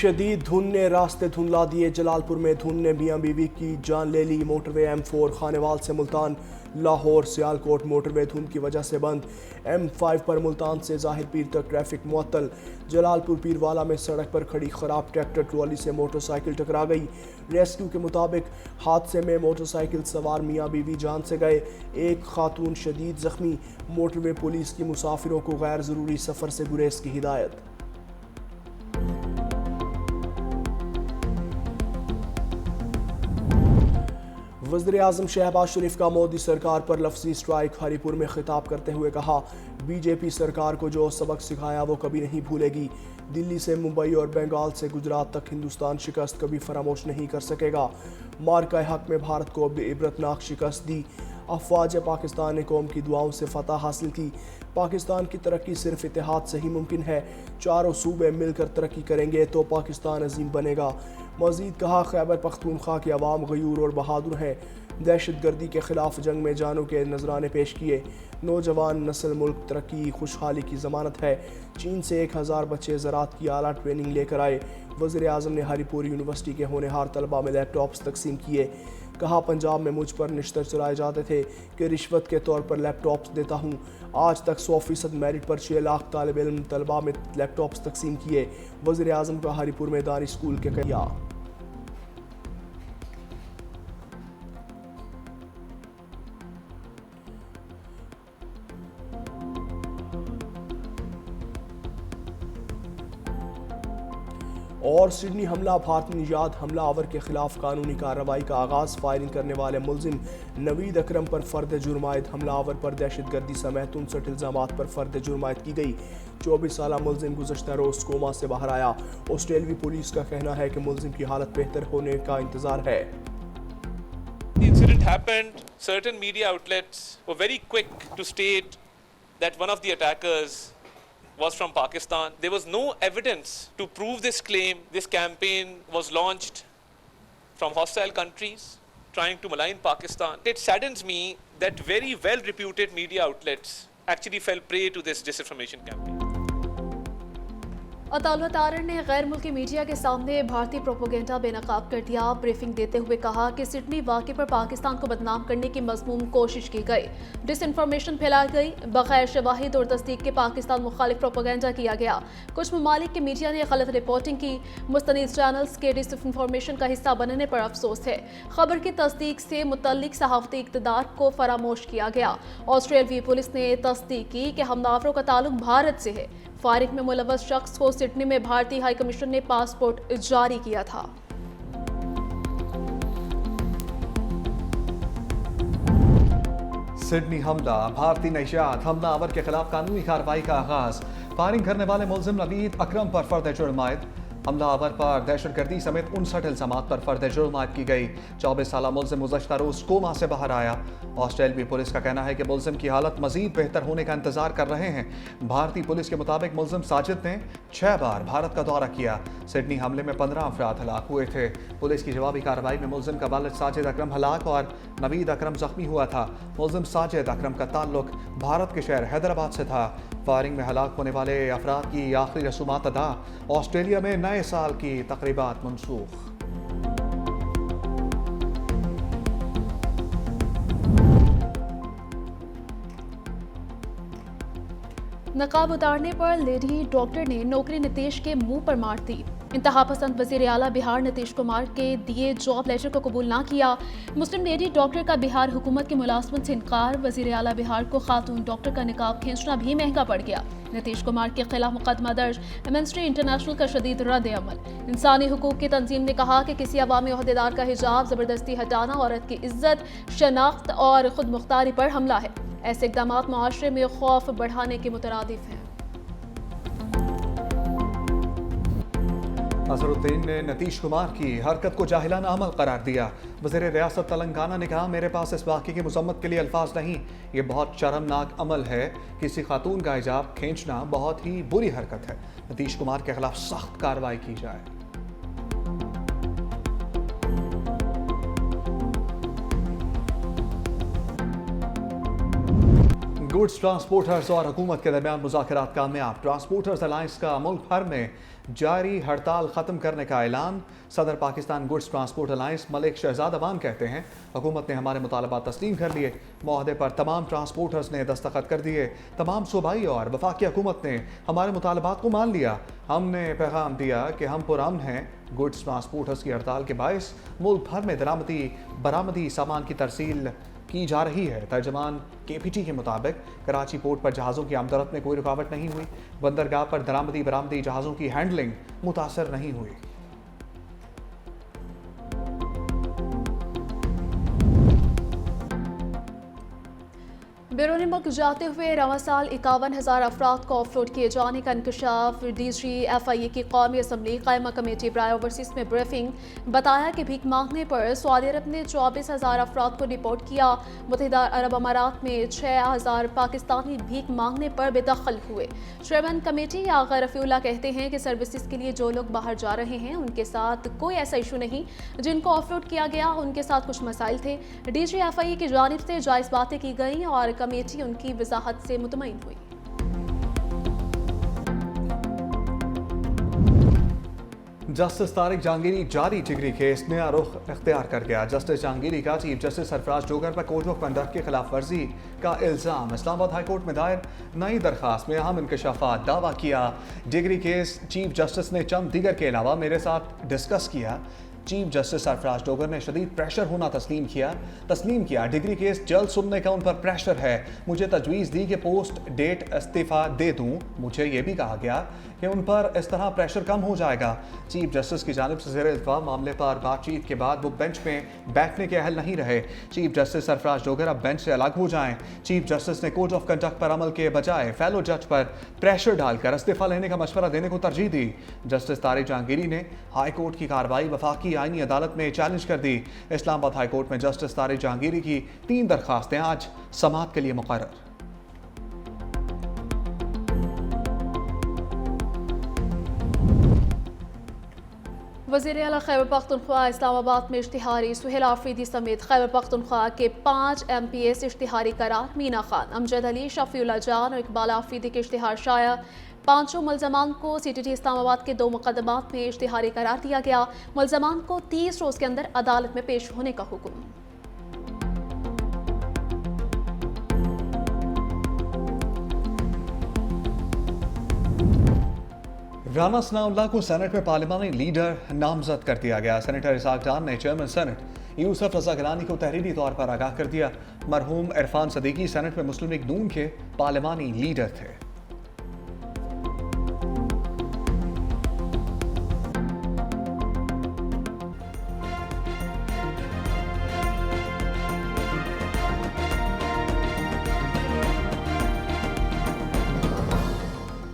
शदीद धुंध ने रास्ते धुंधला दिए। जलालपुर में धुंध ने मियां बीवी की जान ले ली। मोटरवे M4 खानेवाल से मुल्तान लाहौर सियालकोट मोटरवे धुंध की वजह से बंद। M5 पर मुल्तान से जाहिर पीर तक ट्रैफिक मुअत्तल। जलालपुर पीरवाला में सड़क पर खड़ी खराब ट्रैक्टर ट्रॉली से मोटरसाइकिल टकरा गई। रेस्क्यू के मुताबिक हादसे में मोटरसाइकिल सवार मियां बीवी जान से गए, एक खातून शदीद जख्मी। मोटरवे पुलिस की मुसाफिरों को गैर जरूरी सफर से गुरेज की हिदायत। वज़ीर-ए-आज़म शहबाज शरीफ का मोदी सरकार पर लफ्ज़ी स्ट्राइक। हरीपुर में खिताब करते हुए कहा, बीजेपी सरकार को जो सबक सिखाया वो कभी नहीं भूलेगी। दिल्ली से मुंबई और बंगाल से गुजरात तक हिंदुस्तान शिकस्त कभी फरामोश नहीं कर सकेगा। मार्का हक में भारत को इबरतनाक शिकस्त दी। अफवाज पाकिस्तान ने कौम की दुआओं से फतह हासिल की। पाकिस्तान की तरक्की सिर्फ इत्तेहाद से ही मुमकिन है। चारों सूबे मिलकर तरक्की करेंगे तो पाकिस्तान अजीम बनेगा। मज़ीद कहा, खैबर पख्तूनख्वा की आवाम गयूर और बहादुर है। दहशत गर्दी के खिलाफ जंग में जानों के नजराने पेश किए। नौजवान नस्ल मुल्क तरक्की खुशहाली की ज़मानत है। चीन से 1000 बच्चे ज़राअत की आला ट्रेनिंग लेकर आए। वज़ीर-ए-आज़म ने हरीपुर यूनिवर्सिटी के होनहार तलबा में लैपटॉप्स तकसीम किए। कहा, पंजाब में मुझ पर निश्तर चलाए जाते थे कि रिश्वत के तौर पर लैपटॉप्स देता हूँ। आज तक 100% मेरिट पर 6 लाख तालिब इल्म तलबा में लैपटॉप्स तकसीम किए। वज़ीर-ए-आज़म का हरीपुर में दानी स्कूल के किया। और सिडनी हमला, भारतीय निजात हमला आवर के खिलाफ कानूनी कार्रवाई का आगाज़। फायरिंग करने वाले मुलजिम नवीद अकरम पर फ़र्द जुर्मायद। हमला आवर पर दहशत गर्दी समेत 59 इल्ज़ामात पर फ़र्द जुर्मायद की गई। 24 साला मुलजिम गुज़श्ता रोज़ कोमा से बाहर आया। ऑस्ट्रेलियाई पुलिस का कहना है कि मुलजिम की हालत बेहतर होने का इंतज़ार है। The incident happened. Certain media outlets were very quick to state that one of the attackers was from Pakistan. There was no evidence to prove this claim. This campaign was launched from hostile countries trying to malign Pakistan. It saddens me that very well-reputed media outlets actually fell prey to this disinformation campaign. Ataullah तारन ने गैर मुल्की media के सामने भारतीय propaganda बेनकाब कर दिया। ब्रीफिंग देते हुए कहा कि सिडनी वाक़े पर पाकिस्तान को बदनाम करने की मज़मूम कोशिश की गई, डिसइंफॉर्मेशन फैलाई गई, बगैर शवाहिद और तस्दीक के पाकिस्तान मुखालिफ प्रोपोगेंडा किया गया। कुछ ममालिक के मीडिया ने गलत रिपोर्टिंग की। मुस्तनिद चैनल्स के डिसइंफॉर्मेशन का हिस्सा बनने पर अफसोस है। खबर की तस्दीक से मुतल्लिक सहाफ़ती इक़्तिदार को फरामोश किया गया। ऑस्ट्रेलियाई पुलिस ने तस्दीक की कि हमलावरों का ताल्लुक भारत से है। फायरिंग में मुलव्वस शख्स को सिडनी में भारतीय हाई कमीशन ने पासपोर्ट जारी किया था। सिडनी हमला, भारतीय नशियात हमलावर के खिलाफ कानूनी कार्रवाई का आगाज। फायरिंग करने वाले मुलजिम नवीद अकरम पर फर्द जुर्मायद। हमलावर पर दहशतगर्दी समेत 59 इल्ज़ामात पर फर्द जुर्मायद की गई। 24 साला मुलजिम गुज़श्ता रोज़ कोमा से बाहर आया। ऑस्ट्रेलियाई पुलिस का कहना है कि मुलजिम की हालत मजीद बेहतर होने का इंतजार कर रहे हैं। भारतीय पुलिस के मुताबिक मुलजिम साजिद ने 6 बार भारत का दौरा किया। सिडनी हमले में 15 अफराद हलाक हुए थे। पुलिस की जवाबी कार्रवाई में मुलजिम का वालिद साजिद अकरम हलाक और नवीद अकरम जख्मी हुआ था। मुलजिम साजिद अकरम का ताल्लुक भारत के शहर हैदराबाद से था। फायरिंग में हलाक होने वाले अफराद की आखिरी रसूमात अदा। ऑस्ट्रेलिया में नए साल की तकरीबात मनसूख। नकाब उतारने पर लेडी डॉक्टर ने नौकरी नीतीश के मुंह पर मार दी। इंतहा पसंद वजीर आला बिहार नीतीश कुमार के दिए जॉब लेटर को कबूल ना किया। मुस्लिम लेडी डॉक्टर का बिहार हुकूमत की मुलाजमत से इनकार। वजीर आला बिहार को खातून डॉक्टर का निकाब खींचना भी महंगा पड़ गया। नीतीश कुमार के खिलाफ मुकदमा दर्ज। एमनेस्टी इंटरनेशनल का शदीद रद्द अमल। इंसानी हुकूक की तंजीम ने कहा कि किसी अवामी ओहदेदार का हिजाब जबरदस्ती हटाना औरत की इज्जत, शनाख्त और खुद मुख्तारी पर हमला है। ऐसे इक़दामात मुआशरे में खौफ बढ़ाने के मुतरादिफ हैं। अजहरुद्दीन ने नीतीश कुमार की हरकत को जाहिलाना अमल करार दिया। वज़ीर रियासत तेलंगाना ने कहा, मेरे पास इस वाक़े की मज़म्मत के लिए अल्फाज नहीं। ये बहुत शर्मनाक अमल है। किसी खातून का हिजाब खींचना बहुत ही बुरी हरकत है। नीतीश कुमार के खिलाफ सख्त कार्रवाई की जाए। गुड्स ट्रांसपोर्टर्स और हुकूमत के दरमियान मुज़ाकरात कामयाब। ट्रांसपोर्टर्स अलायंस का मुल्क भर में जारी हड़ताल ख़त्म करने का ऐलान। सदर Pakistan goods transport alliance Malik Shahzad Awan कहते हैं, हुकूमत ने हमारे मुतालबात तस्लीम कर लिए। मुआहदे पर तमाम ट्रांसपोर्टर्स ने दस्तखत कर दिए। तमाम सूबाई और वफाकी हुकूमत ने हमारे मुतालबात को मान लिया। हमने पैगाम दिया कि हम पुरअमन हैं। गुड्स ट्रांसपोर्टर्स की हड़ताल के बायस मुल्क भर में बरामदी सामान की तरसील की जा रही है। तर्जमान KPT के मुताबिक कराची पोर्ट पर जहाज़ों की आमदरफ्त में कोई रुकावट नहीं हुई। बंदरगाह पर बरामदी जहाज़ों की हैंडलिंग मुतासर नहीं हुई। बैरून मुल्क जाते हुए रवां साल 51,000 अफराद को ऑफलोड किए जाने का इंकशाफ। DG FIA की कौमी असम्बली कायमा कमेटी बराए ओवरसीज में ब्रीफिंग। बताया कि भीख मांगने पर सऊदी अरब ने 24,000 अफराद को रिपोर्ट किया। मुत्तहिदा अरब अमारात में 6,000 पाकिस्तानी भीख मांगने पर बेदखल हुए। चेयरमैन कमेटी आगा रफीउल्लाह कहते हैं कि सर्विसेज के लिए जो लोग बाहर जा रहे हैं उनके साथ कोई ऐसा इशू नहीं। जिनको ऑफलोड किया गया उनके साथ कुछ मसाइल थे। DG FIA की जानिब से जायज़ बातें की गई और कमेटी उनकी वजाहत से मुतमईन हुई। जस्टिस तारिक जहांगीरी जारी जिगरी केस नया रुख इख्तियार कर गया। जस्टिस जहांगीरी का चीफ जस्टिस सरफराज डोगर पर कोड ऑफ कंडक्ट की खिलाफ वर्जी का इल्ज़ाम। इस्लामाबाद हाई कोर्ट में दायर नई दरखास्त में अहम इंकशाफात दावा किया। जिगरी केस चीफ जस्टिस ने चंद दीगर के अलावा मेरे साथ डिस्कस किया। चीफ जस्टिस सरफराज डोगर ने शदीद प्रेशर होना तस्लीम किया। डिग्री केस जल्द सुनने का उन पर प्रेशर है। मुझे तजवीज़ दी कि पोस्ट डेट इस्तीफ़ा दे दूं। मुझे ये भी कहा गया कि उन पर इस तरह प्रेशर कम हो जाएगा। चीफ जस्टिस की जानिब से ज़ेर इल्तवा मामले पर बातचीत के बाद वो बेंच में बैठने के अहल नहीं रहे। चीफ जस्टिस सरफराज डोगर अब बेंच से अलग हो जाएं। चीफ जस्टिस ने कोड ऑफ कंडक्ट पर अमल के बजाय फेलो जज पर प्रेशर डालकर इस्तीफ़ा लेने का मशवरा देने को तरजीह दी। जस्टिस तारिक जहांगीरी ने हाई कोर्ट की कार्रवाई वफाकी आईनी अदालत में चैलेंज कर दी। इस्लामाबाद हाई कोर्ट में जस्टिस तारिक जहांगीरी की 3 दरखास्तें आज समाअत के लिए मुकर्रर। वज़ीर आला खैबर पख्तूनख्वा इस्लामाबाद में इश्तिहारी। सुहेल आफरीदी समेत खैबर पख्तूनख्वा के 5 MPS इश्तिहारी करार। मीना खान, अमजद अली, शफीउल्लाह जान और इकबाल आफरीदी के इश्तिहार शाया। 5 मुलजमान को CTT इस्लामाबाद के 2 मुकदमात में इश्तिहारी करार दिया गया। मुलजमान को 30 रोज़ के अंदर अदालत में पेश होने का हुक्म। राना सनाउल्लाह को सेनेट में पार्लिमानी लीडर नामजद कर दिया गया। सेनेटर इसाक डार ने चेयरमैन सेनेट यूसुफ रज़ा गिलानी को तहरीरी तौर पर आगाह कर दिया। मरहूम इरफान सदीकी सेनेट में मुस्लिम लीग नून के पार्लिमानी लीडर थे।